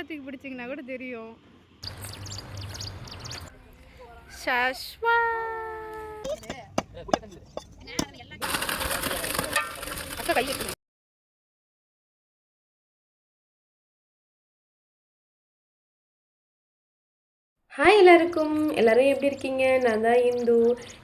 தூக்கி பிடிச்சிங்கன்னா கூட தெரியும். ஹாய் எல்லாருக்கும், எல்லோரும் எப்படி இருக்கீங்க? நான் தான் இந்து.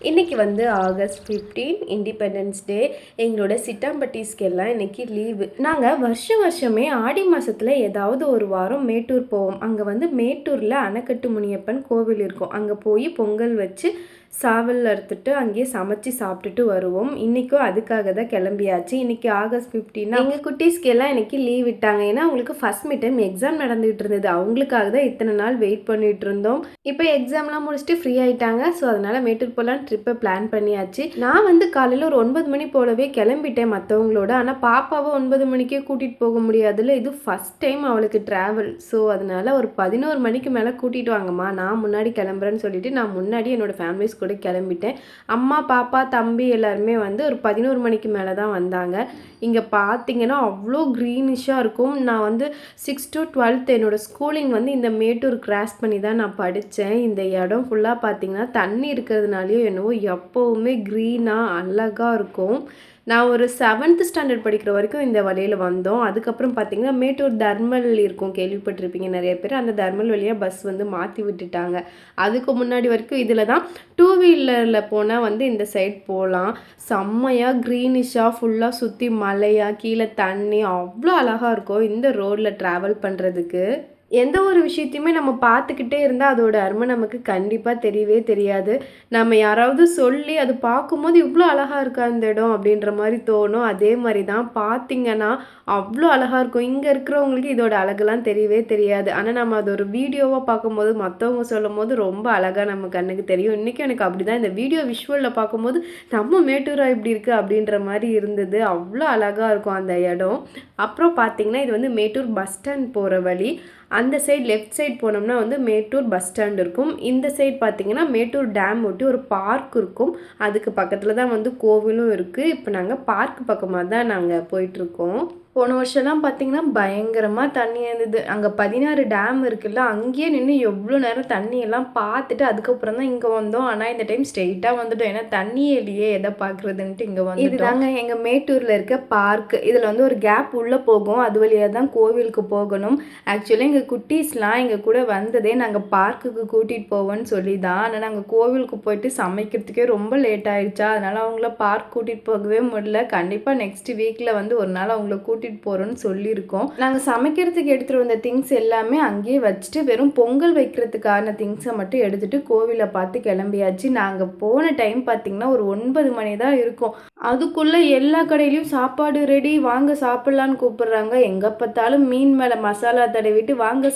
இன்றைக்கி வந்து ஆகஸ்ட் 15 இண்டிபெண்டன்ஸ் டே. எங்களோட சிட்டாம்பட்டிஸ்க்கு எல்லாம் இன்றைக்கி லீவு. நாங்கள் வருஷமே ஆடி மாதத்தில் ஏதாவது ஒரு வாரம் மேட்டூர் போவோம். அங்கே வந்து மேட்டூரில் அணைக்கட்டு முனியப்பன் கோவில் இருக்கும். அங்கே போய் பொங்கல் வச்சு சாவல் அறுத்துட்டு அங்கேயே சமைச்சு சாப்பிட்டுட்டு வருவோம். இன்றைக்கும் அதுக்காக தான் கிளம்பியாச்சு. இன்றைக்கி ஆகஸ்ட் 15 எங்கள் குட்டீஸ்க்கு எல்லாம் இன்றைக்கி லீவ் விட்டாங்க. ஏன்னா அவங்களுக்கு ஃபஸ்ட் மிட் டைம் எக்ஸாம் நடந்துகிட்டு இருந்தது. அவங்களுக்காக தான் இத்தனை நாள் வெயிட் பண்ணிகிட்டு இருந்தோம். இப்போ எக்ஸாம்லாம் முடிச்சுட்டு ஃப்ரீ ஆகிட்டாங்க. ஸோ அதனால் மேட்டூர் போகலாம் ட்ரிப்பை பிளான் பண்ணியாச்சு. நான் வந்து காலையில் ஒரு 9 மணி போலவே கிளம்பிட்டேன் மற்றவங்களோட. ஆனால் பாப்பாவை 9 மணிக்கே கூட்டிகிட்டு போக முடியாதுல்ல. இது ஃபஸ்ட் டைம் அவளுக்கு ட்ராவல். ஸோ அதனால் ஒரு 11 மணிக்கு மேலே கூட்டிகிட்டு வாங்கம்மா, நான் முன்னாடி கிளம்புறேன்னு சொல்லிட்டு நான் முன்னாடி என்னோடய ஃபேமிலிஸ் கூட கிளம்பிட்டேன். அம்மா, பாப்பா, தம்பி எல்லாருமே வந்து ஒரு 11 மணிக்கு மேலே தான் வந்தாங்க. இங்கே பார்த்தீங்கன்னா அவ்வளோ க்ரீனிஷாக இருக்கும். நான் வந்து 6 to 12 என்னோடய ஸ்கூலிங் வந்து இந்த மேட்டூர் கிராஸ் பண்ணி தான் நான் படித்தேன். இந்த இடம் ஃபுல்லாக பார்த்தீங்கன்னா தண்ணி இருக்கிறதுனாலையோ என்னவோ எப்போவுமே க்ரீனாக அழகாக இருக்கும். நான் ஒரு 7th ஸ்டாண்டர்ட் படிக்கிற வரைக்கும் இந்த வழியில் வந்தோம். அதுக்கப்புறம் பார்த்திங்கன்னா மேட்டூர் தர்மல் இருக்கும், கேள்விப்பட்டிருப்பீங்க நிறைய பேர். அந்த தர்மல் வழியாக பஸ் வந்து மாற்றி விட்டுட்டாங்க. அதுக்கு முன்னாடி வரைக்கும் இதில் தான் 2 வீலரில் போனால் வந்து இந்த சைட் போகலாம். செம்மையாக க்ரீனிஷாக ஃபுல்லாக சுற்றி மலையாக கீழே தண்ணி அவ்வளோ அழகாக இருக்கும் இந்த ரோடில் ட்ராவல் பண்ணுறதுக்கு. எந்த ஒரு விஷயத்தையுமே நம்ம பார்த்துக்கிட்டே இருந்தால் அதோட அருமை நமக்கு கண்டிப்பாக தெரியவே தெரியாது. நம்ம யாராவது சொல்லி அது பார்க்கும்போது இவ்வளோ அழகாக இருக்கா அந்த இடம் அப்படின்ற மாதிரி தோணும். அதே மாதிரி தான் பார்த்திங்கன்னா அவ்வளோ அழகாக இருக்கும். இங்கே இருக்கிறவங்களுக்கு இதோட அழகெல்லாம் தெரியவே தெரியாது. ஆனால் நம்ம அது ஒரு வீடியோவாக பார்க்கும்போது மற்றவங்க சொல்லும் போது ரொம்ப அழகாக நம்ம கண்ணுக்கு தெரியும். இன்றைக்கும் எனக்கு அப்படி தான் இந்த வீடியோ விஷுவலில் பார்க்கும்போது நம்ம மேட்டூரா இப்படி இருக்குது அப்படின்ற மாதிரி இருந்தது. அவ்வளோ அழகாக இருக்கும் அந்த இடம். அப்புறம் பார்த்திங்கன்னா இது வந்து மேட்டூர் பஸ் ஸ்டாண்ட் போகிற வழி. அந்த சைடு லெஃப்ட் சைட் போனோம்னா வந்து மேட்டூர் பஸ் ஸ்டாண்ட் இருக்கும். இந்த சைட் பார்த்திங்கன்னா மேட்டூர் டேம் ஒட்டி ஒரு பார்க் இருக்கும். அதுக்கு பக்கத்தில் தான் வந்து கோவிலும் இருக்குது. இப்போ நாங்கள் பார்க் பக்கமாக தான் நாங்கள் போயிட்டுருக்கோம். போன வருஷம்லாம் பார்த்திங்கன்னா பயங்கரமாக தண்ணி இருந்தது. அங்கே 16 டேம் இருக்குல்ல, அங்கேயே நின்று எவ்வளோ நேரம் தண்ணியெல்லாம் பார்த்துட்டு அதுக்கப்புறம் தான் இங்கே வந்தோம். ஆனால் இந்த டைம் ஸ்ட்ரெயிட்டாக வந்துட்டோம். ஏன்னா தண்ணியே இல்லையே, எதை பார்க்குறதுன்ட்டு இங்கே வந்து இதுதாங்க எங்கள் மேட்டூரில் இருக்க பார்க். இதில் வந்து ஒரு கேப் உள்ளே போகும். அது வழியாக தான் கோவிலுக்கு போகணும். ஆக்சுவலாக எங்கள் குட்டீஸ்லாம் எங்கள் கூட வந்ததே நாங்கள் பார்க்குக்கு கூட்டிகிட்டு போவோன்னு சொல்லி தான். ஆனால் நாங்கள் கோவிலுக்கு போயிட்டு சமைக்கிறதுக்கே ரொம்ப லேட் ஆகிடுச்சா, அதனால் அவங்கள பார்க் கூட்டிகிட்டு போகவே முடியல. கண்டிப்பாக நெக்ஸ்ட் வீக்கில் வந்து ஒரு நாள் அவங்கள கூட்டிகிட்டு போகிறோன்னு சொல்லியிருக்கோம். நாங்கள் சமைக்கிறதுக்கு எடுத்துகிட்டு வந்த திங்ஸ் எல்லாமே அங்கேயே வச்சுட்டு வெறும் பொங்கல் வைக்கிறதுக்கான திங்ஸை மட்டும் எடுத்துகிட்டு கோவிலை பார்த்து கிளம்பியாச்சு. நாங்கள் போன டைம் பார்த்திங்கன்னா ஒரு 9 மணி தான் இருக்கும். அதுக்குள்ளே எல்லா கடையிலையும் சாப்பாடு ரெடி, வாங்க சாப்பிட்லான்னு கூப்பிட்றாங்க. எங்கே பார்த்தாலும் மீன் மேலே மசாலா தடவிட்டு வாங்க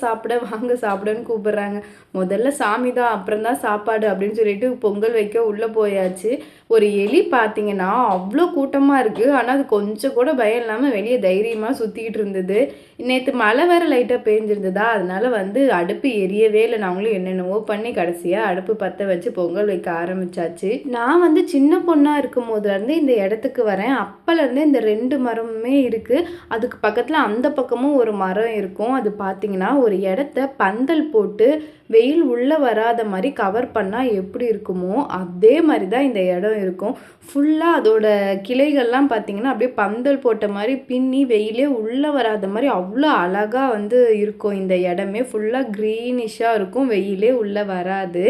சாப்பிடன்னு கூப்பிட்றாங்க. முதல்ல சாமி தான், அப்புறம் தான் சாப்பாடு அப்படின்னு சொல்லிட்டு பொங்கல் வைக்க உள்ளே போயாச்சு. ஒரு எலி பார்த்திங்கன்னா அவ்வளோ கூட்டமாக இருக்குது. ஆனால் அது கொஞ்சம் கூட பயம் இல்லாமல் வெளியே தைரியமாக சுற்றிக்கிட்டு இருந்தது. நேற்று மழை வேறு லைட்டாக பேஞ்சிருந்ததா, அதனால் வந்து அடுப்பு எரியவே இல்லை. நாங்களும் என்னென்னவோ பண்ணி கடைசியாக அடுப்பு பற்ற வச்சு பொங்கல் வைக்க ஆரம்பித்தாச்சு. நான் வந்து சின்ன பொண்ணாக இருக்கும் போதுலேருந்து இந்த இடத்துக்கு வரேன். அப்போலேருந்து இந்த 2 மரமுமே இருக்குது. அதுக்கு பக்கத்தில் அந்த பக்கமும் ஒரு மரம் இருக்கும். அது பார்த்திங்கன்னா ஒரு இடத்த பந்தல் போட்டு வெயில் உள்ளே வராத மாதிரி கவர் பண்ணால் எப்படி இருக்குமோ அதே மாதிரி தான் இந்த இடம் இருக்கும். ஃபுல்லாக அதோட கிளைகள்லாம் பார்த்திங்கன்னா அப்படியே பந்தல் போட்ட மாதிரி பின்னி வெயிலே உள்ளே வராத மாதிரி அவ்வளோ அழகாக வந்து இருக்கும். இந்த இடமே ஃபுல்லாக க்ரீனிஷாக இருக்கும், வெயிலே உள்ளே வராது.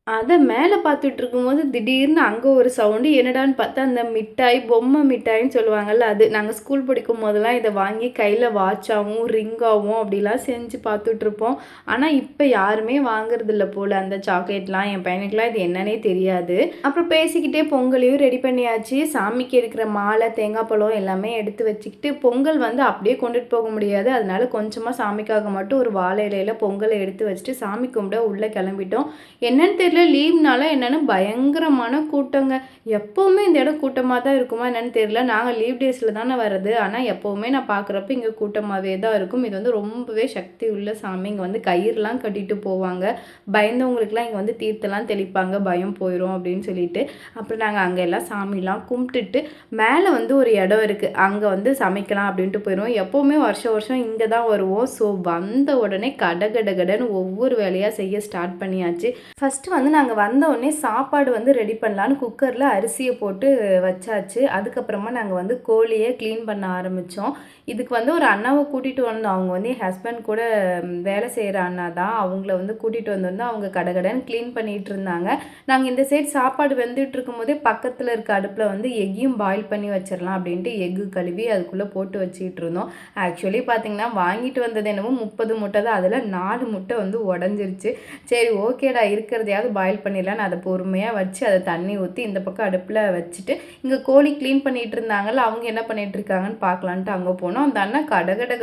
அதை மேலே பார்த்துட்டு இருக்கும்போது திடீர்னு அங்கே ஒரு சவுண்டு. என்னடான்னு பார்த்தா அந்த மிட்டாய், பொம்மை மிட்டாயின்னு சொல்லுவாங்கள்ல, அது நாங்கள் ஸ்கூல் படிக்கும் போதெல்லாம் இதை வாங்கி கையில் வாட்சாகவும் ரிங்காகவும் அப்படிலாம் செஞ்சு பார்த்துட்ருப்போம். ஆனால் இப்போ யாருமே வாங்குறதில்ல போல் அந்த சாக்லேட்லாம். என் பையனுக்குலாம் இது என்னன்னே தெரியாது. அப்புறம் பேசிக்கிட்டே பொங்கலையும் ரெடி பண்ணியாச்சு. சாமிக்கு இருக்கிற மாலை, தேங்காய் பழம் எல்லாமே எடுத்து வச்சுக்கிட்டு பொங்கல் வந்து அப்படியே கொண்டுட்டு போக முடியாது. அதனால கொஞ்சமாக சாமிக்காக மட்டும் ஒரு வாழை இலையில் பொங்கலை எடுத்து வச்சுட்டு சாமி கும்பிட உள்ளே கிளம்பிட்டோம். என்னன்னு தெரியல லீவ்னால என்னென்னு பயங்கரமான கூட்டங்க. எப்போவுமே இந்த இடம் கூட்டமாக தான் இருக்குமா என்னென்னு தெரியல. நாங்கள் லீவ் டேஸில் தானே வர்றது. ஆனால் எப்போவுமே நான் பார்க்குறப்ப இங்கே கூட்டமாகவே தான் இருக்கும். இது வந்து ரொம்பவே சக்தி உள்ள சாமி. இங்கே வந்து கயிறுலாம் கட்டிட்டு போவாங்க. பயந்தவங்களுக்குலாம் இங்கே வந்து தீர்த்தெல்லாம் தெளிப்பாங்க, பயம் போயிடும் அப்படின்னு சொல்லிட்டு. அப்புறம் நாங்கள் அங்கே எல்லாம் சாமிலாம் கும்பிட்டுட்டு மேலே வந்து ஒரு இடம் இருக்குது, அங்கே வந்து சமைக்கலாம் அப்படின்ட்டு போயிடுவோம். எப்போவுமே வருஷம் வருஷம் இங்கே தான் வருவோம். ஸோ வந்த உடனே கடன்னு ஒவ்வொரு வேலையாக செய்ய ஸ்டார்ட் பண்ணியாச்சு. ஃபஸ்ட்டு வந்து நாங்கள் வந்த உடனே சாப்பாடு வந்து ரெடி பண்ணலான்னு குக்கரில் அரிசியை போட்டு வச்சாச்சு. அதுக்கப்புறமா நாங்கள் வந்து கோழியை க்ளீன் பண்ண ஆரம்பித்தோம். இதுக்கு வந்து ஒரு அண்ணாவை கூட்டிகிட்டு வந்தோம். அவங்க வந்து என் ஹஸ்பண்ட் கூட வேலை செய்கிற அண்ணா தான். அவங்கள வந்து கூட்டிகிட்டு வந்திருந்தோம். அவங்க கடகடன்னு க்ளீன் பண்ணிகிட்டு இருந்தாங்க. நாங்கள் இந்த சைடு சாப்பாடு வெந்துட்டு இருக்கும் போதே பக்கத்தில் இருக்க அடுப்பில் வந்து எக்கையும் பாயில் பண்ணி வச்சிடலாம் அப்படின்ட்டு எக்கு கழுவி அதுக்குள்ளே போட்டு வச்சுக்கிட்டு இருந்தோம். ஆக்சுவலி பார்த்திங்கன்னா வாங்கிட்டு வந்தது என்னமோ 30 முட்டை தான். அதில் 4 முட்டை வந்து உடஞ்சிருச்சு. சரி ஓகேடா இருக்கிறதையாவது பாயில் பண்ணிடலான்னு அதை பொறுமையாக வச்சு அதை தண்ணி ஊற்றி இந்த பக்கம் அடுப்பில் வச்சுட்டு இங்கே கோழி க்ளீன் பண்ணிகிட்டு இருந்தாங்கல்ல, அவங்க என்ன பண்ணிகிட்டு இருக்காங்கன்னு பார்க்கலான்ட்டு அங்கே போனோம். அந்த அண்ணா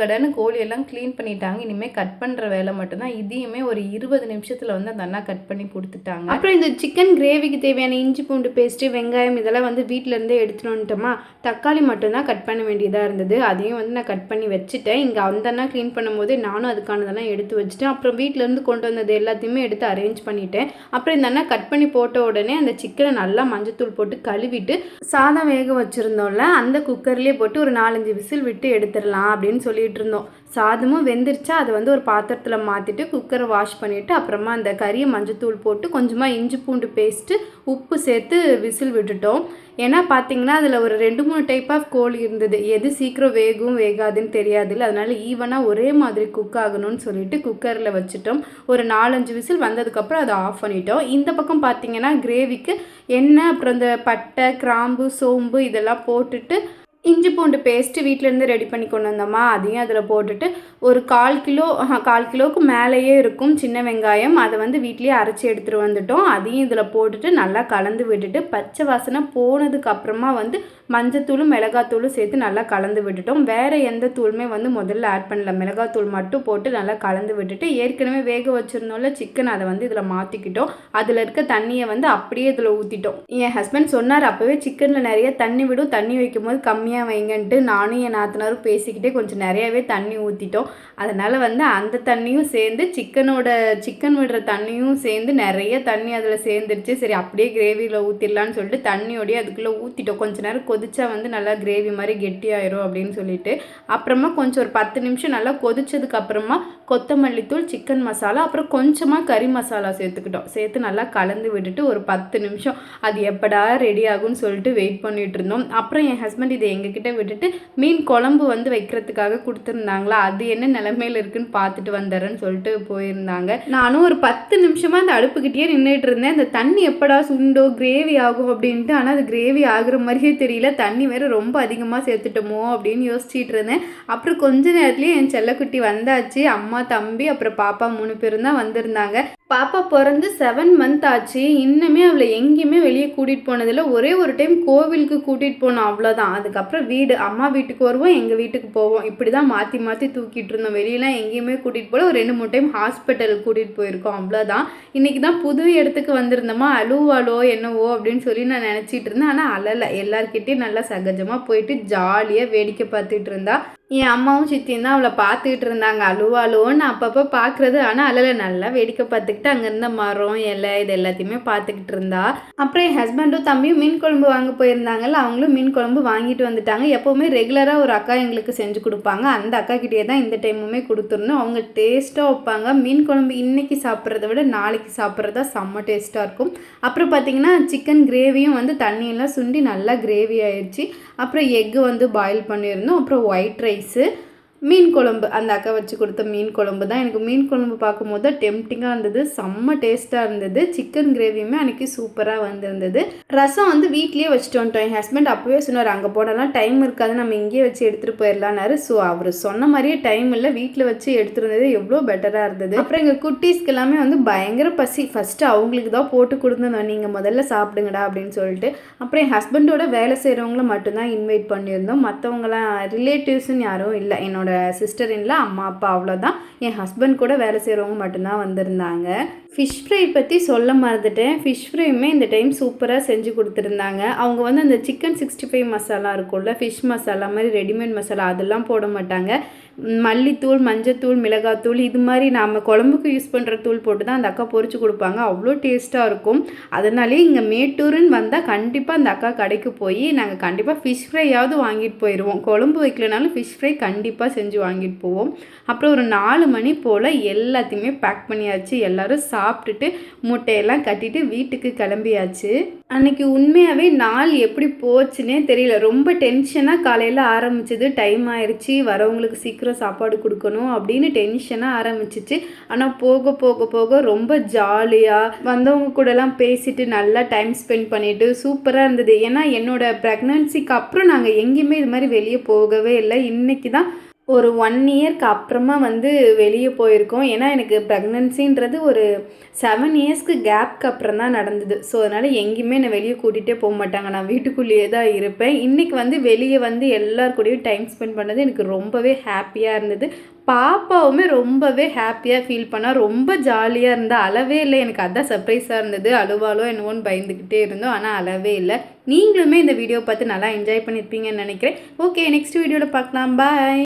கடன்னு கோழியெல்லாம் க்ளீன் பண்ணிட்டாங்க. இனிமேல் கட் பண்ணுற வேலை மட்டும்தான். இதையுமே ஒரு 20 நிமிஷத்தில் வந்து அந்த அண்ணா கட் பண்ணி கொடுத்துட்டாங்க. அப்புறம் இந்த சிக்கன் கிரேவிக்கு தேவையான இஞ்சி பூண்டு பேஸ்ட்டு, வெங்காயம் இதெல்லாம் வந்து வீட்டிலேருந்தே எடுத்துகிட்டு வந்துட்டோமா. தக்காளி மட்டும்தான் கட் பண்ண வேண்டியதாக இருந்தது. அதையும் வந்து நான் கட் பண்ணி வச்சுட்டேன். இங்கே அந்த அண்ணா க்ளீன் பண்ணும்போது நானும் அதுக்கானதெல்லாம் எடுத்து வச்சுட்டேன். அப்புறம் வீட்டிலேருந்து கொண்டு வந்தது எல்லாத்தையுமே எடுத்து அரேஞ்ச் பண்ணிட்டேன். அப்புறம் இந்த அண்ணா கட் பண்ணி போட்ட உடனே அந்த சிக்கனை நல்லா மஞ்சத்தூள் போட்டு கழுவிட்டு சாதம் வேக வச்சுருந்தோம்ல அந்த குக்கர்லேயே போட்டு ஒரு 4-5 விசில் விட்டு எடுத்துடலாம் அப்படின்னு சொல்லிட்டு இருந்தோம். சாதமும் வெந்துருச்சா அதை வந்து ஒரு பாத்திரத்தில் மாற்றிட்டு குக்கரை வாஷ் பண்ணிவிட்டு அப்புறமா அந்த கறியை மஞ்சத்தூள் போட்டு கொஞ்சமாக இஞ்சி பூண்டு பேஸ்ட்டு உப்பு சேர்த்து விசில் விட்டுட்டோம். ஏன்னா பார்த்தீங்கன்னா அதில் ஒரு 2-3 டைப் ஆஃப் கோழி இருந்தது. எது சீக்கிரம் வேகாதுன்னு தெரியாதுல்ல, அதனால ஈவனாக ஒரே மாதிரி குக் ஆகணும்னு சொல்லிட்டு குக்கரில் வச்சுட்டோம். ஒரு 4-5 விசில் வந்ததுக்கப்புறம் அதை ஆஃப் பண்ணிட்டோம். இந்த பக்கம் பார்த்தீங்கன்னா கிரேவிக்கு எண்ணெய் அப்புறம் இந்த பட்டை, கிராம்பு, சோம்பு இதெல்லாம் போட்டுட்டு இஞ்சி பூண்டு பேஸ்ட்டு வீட்டிலேருந்து ரெடி பண்ணி கொண்டு வந்தோமா அதையும் அதில் போட்டுட்டு ஒரு 1/4 கிலோவுக்கு மேலேயே இருக்கும் சின்ன வெங்காயம். அதை வந்து வீட்லேயே அரைச்சி எடுத்துகிட்டு வந்துட்டோம். அதையும் இதில் போட்டுட்டு நல்லா கலந்து விட்டுட்டு பச்சை வாசனை போனதுக்கப்புறமா வந்து மஞ்சத்தூளும் மிளகாத்தூளும் சேர்த்து நல்லா கலந்து விட்டுட்டோம். வேறு எந்த தூளுமே வந்து முதல்ல ஆட் பண்ணல. மிளகாத்தூள் மட்டும் போட்டு நல்லா கலந்து விட்டுட்டு ஏற்கனவே வேக வச்சுருந்தோம்ல சிக்கன் அதை வந்து இதில் மாற்றிக்கிட்டோம். அதில் இருக்க தண்ணியை வந்து அப்படியே இதில் ஊற்றிட்டோம். என் ஹஸ்பண்ட் சொன்னார் அப்போவே சிக்கனில் நிறைய தண்ணி விடும், தண்ணி வைக்கும் போது கம்மியாக வைங்கன்ட்டு. நானும் என் நாத்தனாரும் பேசிக்கிட்டே கொஞ்சம் நிறையாவே தண்ணி ஊற்றிட்டோம். அதனால் வந்து அந்த தண்ணியும் சேர்ந்து சிக்கன் விடுற தண்ணியும் சேர்ந்து நிறைய தண்ணி அதில் சேர்ந்துருச்சு. சரி அப்படியே கிரேவியில் ஊற்றிடலான்னு சொல்லிட்டு தண்ணியோடையே அதுக்குள்ளே ஊற்றிட்டோம். கொஞ்சம் நேரம் கொதிச்சா வந்து நல்லா கிரேவி மாதிரி கெட்டியாயிரும் அப்படின்னு சொல்லிட்டு அப்புறமா கொஞ்சம் ஒரு 10 நிமிஷம் நல்லா கொதிச்சதுக்கு அப்புறமா கொத்தமல்லி தூள், சிக்கன் மசாலா, அப்புறம் கொஞ்சமாக கறி மசாலா சேர்த்துக்கிட்டோம். சேர்த்து நல்லா கலந்து விட்டுட்டு ஒரு 10 நிமிஷம் அது எப்படா ரெடி ஆகும்னு சொல்லிட்டு வெயிட் பண்ணிட்டு இருந்தோம். அப்புறம் என் ஹஸ்பண்ட் இதை எங்ககிட்ட விட்டுட்டு மீன் குழம்பு வந்து வைக்கிறதுக்காக கொடுத்துருந்தாங்களா, அது என்ன நிலைமையில இருக்குன்னு பார்த்துட்டு வந்துடுறேன்னு சொல்லிட்டு போயிருந்தாங்க. நானும் ஒரு 10 நிமிஷமாக அந்த அடுப்புக்கிட்டே நின்றுட்டு இருந்தேன். அந்த தண்ணி எப்படா சுண்டோ கிரேவி ஆகும் அப்படின்ட்டு. ஆனால் அது கிரேவி ஆகுற மாதிரியே தெரியல. தண்ணி வேறு ரொம்ப அதிகமாக சேர்த்துட்டோமோ அப்படின்னு யோசிச்சுட்டு இருந்தேன். அப்புறம் கொஞ்ச நேரத்துலேயே என் செல்லக்குட்டி வந்தாச்சு. அம்மா, தம்பி, அப்புறம் பாப்பா 3 பேரும் தான் வந்திருந்தாங்க. பாப்பா பிறந்து 7 மந்த் ஆச்சு. இன்னுமே அவளை எங்கேயுமே வெளியே கூட்டிகிட்டு போனதில்லை. ஒரே ஒரு டைம் கோவிலுக்கு கூட்டிகிட்டு போனோம், அவ்வளோதான். அதுக்கப்புறம் அம்மா வீட்டுக்கு வருவோம், எங்கள் வீட்டுக்கு போவோம். இப்படி தான் மாற்றி மாற்றி தூக்கிட்டு இருந்தோம். வெளியெலாம் எங்கேயுமே கூட்டிகிட்டு போகல. ஒரு 2-3 டைம் ஹாஸ்பிட்டல் கூட்டிகிட்டு போயிருக்கோம், அவ்வளோதான். இன்றைக்கி தான் புது இடத்துக்கு வந்திருந்தோமா, அழுவாளோ என்னவோ அப்படின்னு சொல்லி நான் நினச்சிட்டு இருந்தேன். ஆனால் அழலை. எல்லாருக்கிட்டையும் நல்லா சகஜமாக போயிட்டு ஜாலியாக வேடிக்கை பார்த்துட்டு இருந்தா. என் அம்மாவும் சித்தியும் தான் அவளை பார்த்துக்கிட்டு இருந்தாங்க. அழுவாளோன்னு அப்பப்போ பார்க்குறது. ஆனால் அழலை, நல்லா வேடிக்கை பார்த்துக்கிட்டு அங்கே இருந்த மரம், இலை இது எல்லாத்தையுமே பார்த்துக்கிட்டு இருந்தா. அப்புறம் என் ஹஸ்பண்டும் தம்பியும் மீன் குழம்பு வாங்க போயிருந்தாங்கல்ல, அவங்களும் மீன் குழம்பு வாங்கிட்டு வந்துட்டாங்க. எப்போவுமே ரெகுலராக ஒரு அக்கா எங்களுக்கு செஞ்சு கொடுப்பாங்க. அந்த அக்கா கிட்டே தான் இந்த டைமுமே கொடுத்துருந்தோம். அவங்க டேஸ்ட்டாக வைப்பாங்க. மீன் குழம்பு இன்றைக்கி சாப்பிட்றத விட நாளைக்கு சாப்பிட்றதா செம்ம டேஸ்ட்டாக இருக்கும். அப்புறம் பார்த்திங்கன்னா சிக்கன் கிரேவியும் வந்து தண்ணியெல்லாம் சுண்டி நல்லா கிரேவி ஆயிடுச்சு. அப்புறம் எக்கு வந்து பாயில் பண்ணியிருந்தோம். அப்புறம் ஒயிட் ரைஸு, மீன் குழம்பு, அந்த அக்கா வச்சு கொடுத்த மீன் குழம்பு தான். எனக்கு மீன் குழம்பு பார்க்கும்போது தான் டெம்டிங்காக இருந்தது. செம்ம டேஸ்ட்டாக இருந்தது. சிக்கன் கிரேவியுமே அன்றைக்கி சூப்பராக வந்திருந்தது. ரசம் வந்து வீட்லேயே வச்சுட்டு வந்துட்டோம். என் ஹஸ்பண்ட் அப்போவே சொன்னார், அங்கே போனாலாம் டைம் இருக்காது, நம்ம இங்கேயே வச்சு எடுத்துகிட்டு போயிடலான்னாரு. ஸோ அவர் சொன்ன மாதிரியே டைம் இல்லை, வீட்டில் வச்சு எடுத்துருந்தது எவ்வளோ பெட்டராக இருந்தது. அப்புறம் எங்கள் குட்டீஸ்க்கு எல்லாமே வந்து பயங்கர பசி. ஃபஸ்ட்டு அவங்களுக்கு தான் போட்டு கொடுத்துருந்தோம், நீங்கள் முதல்ல சாப்பிடுங்கடா அப்படின்னு சொல்லிட்டு. அப்புறம் என் ஹஸ்பண்டோட வேலை செய்கிறவங்கள மட்டும்தான் இன்வைட் பண்ணியிருந்தோம். மற்றவங்களாம் ரிலேட்டிவ்ஸ்ன்னு யாரும் இல்லை. என்னோட என்னோடய சிஸ்டர் இன்ல அம்மா அப்பா அவ்வளோதான். என் ஹஸ்பண்ட் கூட வேலை செய்கிறவங்க மட்டும்தான் வந்திருந்தாங்க. ஃபிஷ் ஃப்ரை பற்றி சொல்ல மறந்துட்டேன். ஃபிஷ் ஃப்ரையுமே இந்த டைம் சூப்பராக செஞ்சு கொடுத்துருந்தாங்க. அவங்க வந்து அந்த சிக்கன் 65 மசாலா இருக்கும்ல, ஃபிஷ் மசாலா மாதிரி ரெடிமேட் மசாலா அதெல்லாம் போட மாட்டாங்க. மல்லித்தூள், மஞ்சத்தூள், மிளகாத்தூள் இது மாதிரி நாம் குழம்புக்கு யூஸ் பண்ணுற தூள் போட்டு தான் அந்த அக்கா பொரிச்சு கொடுப்பாங்க. அவ்வளோ டேஸ்ட்டாக இருக்கும். அதனாலே இங்கே மேட்டூருன்னு வந்தால் கண்டிப்பாக அந்த அக்கா கடைக்கு போய் நாங்கள் கண்டிப்பாக ஃபிஷ் ஃப்ரையாவது வாங்கிட்டு போயிடுவோம். குழம்பு வைக்கலனாலும் ஃபிஷ் ஃப்ரை கண்டிப்பாக செஞ்சு வாங்கிட்டு போவோம். அப்புறம் ஒரு 4 மணி போல் எல்லாத்தையுமே பேக் பண்ணியாச்சு. எல்லோரும் சாப்பிட்டுட்டு மூட்டையெல்லாம் கட்டிட்டு வீட்டுக்கு கிளம்பியாச்சு. அன்றைக்கி உண்மையாகவே நாள் எப்படி போச்சுன்னே தெரியல. ரொம்ப டென்ஷனாக காலையில் ஆரம்பிச்சது. டைம் ஆயிடுச்சு, வரவங்களுக்கு சீக்கிரம் சாப்பாடு கொடுக்கணும் அப்படின்னு டென்ஷனாக ஆரம்பிச்சிச்சு. ஆனால் போக போக போக ரொம்ப ஜாலியாக வந்தவங்க கூடலாம் பேசிட்டு நல்லா டைம் ஸ்பெண்ட் பண்ணிவிட்டு சூப்பராக இருந்தது. ஏன்னா என்னோடய ப்ரெக்னன்சிக்கு அப்புறம் நாங்கள் எங்கேயுமே இது மாதிரி வெளியே போகவே இல்லை. இன்றைக்கி தான் ஒரு 1 இயர்க்கு அப்புறமா வந்து வெளியே போயிருக்கோம். ஏன்னா எனக்கு ப்ரெக்னன்சின்றது ஒரு 7 இயர்ஸ்க்கு கேப்க்கு அப்புறம் தான் நடந்தது. ஸோ அதனால் எங்கேயுமே என்னை வெளியே கூட்டிகிட்டே போக மாட்டாங்க. நான் வீட்டுக்குள்ளேயே தான் இருப்பேன். இன்றைக்கி வந்து வெளியே வந்து எல்லார் கூடயும் டைம் ஸ்பெண்ட் பண்ணது எனக்கு ரொம்பவே ஹாப்பியாக இருந்தது. பாப்பாவுமே ரொம்பவே ஹாப்பியாக ஃபீல் பண்ணா. ரொம்ப ஜாலியாக இருந்தால் அளவே இல்லை. எனக்கு அதான் சர்ப்ரைஸாக இருந்தது. அழுவாலோ என்னவோன்னு பயந்துக்கிட்டே இருந்தோம். ஆனால் அளவே இல்லை. நீங்களுமே இந்த வீடியோ பார்த்து நல்லா என்ஜாய் பண்ணியிருப்பீங்கன்னு நினைக்கிறேன். ஓகே, நெக்ஸ்ட் வீடியோவில் பார்க்கலாம். பாய்.